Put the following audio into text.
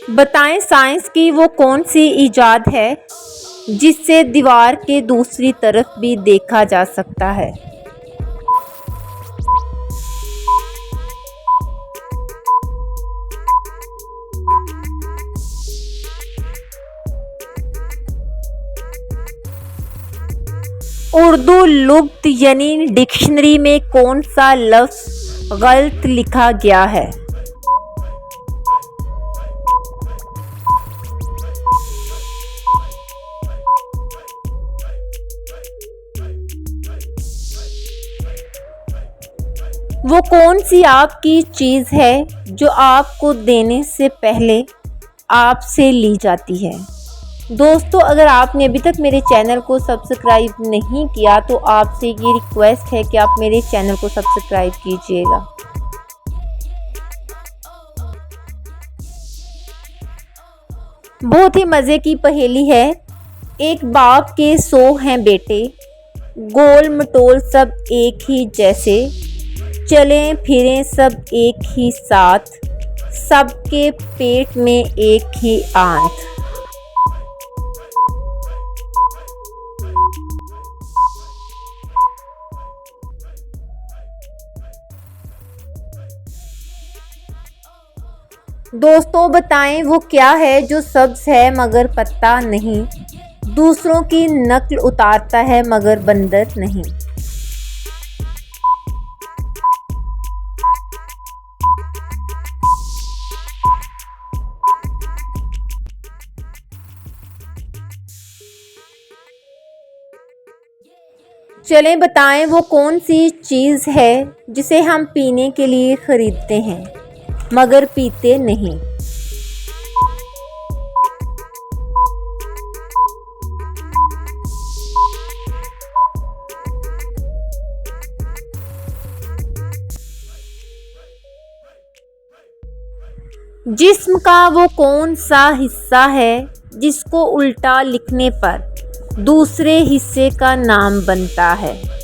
बताएं साइंस की वो कौन सी इजाद है जिससे दीवार के दूसरी तरफ भी देखा जा सकता है। उर्दू लुग़त यानी डिक्शनरी में कौन सा लफ्ज़ गलत लिखा गया है। वो कौन सी आपकी चीज़ है जो आपको देने से पहले आपसे ली जाती है। दोस्तों, अगर आपने अभी तक मेरे चैनल को सब्सक्राइब नहीं किया तो आपसे ये रिक्वेस्ट है कि आप मेरे चैनल को सब्सक्राइब कीजिएगा। बहुत ही मज़े की पहेली है। एक बाप के 100 हैं बेटे, गोल मटोल सब एक ही जैसे, चलें फिरें सब एक ही साथ, सबके पेट में एक ही आंत। दोस्तों, बताएं वो क्या है जो सब्ज है मगर पत्ता नहीं, दूसरों की नकल उतारता है मगर बंदर नहीं। चलें बताएं वो कौन सी चीज़ है जिसे हम पीने के लिए खरीदते हैं मगर पीते नहीं। जिस्म का वो कौन सा हिस्सा है जिसको उल्टा लिखने पर दूसरे हिस्से का नाम बनता है।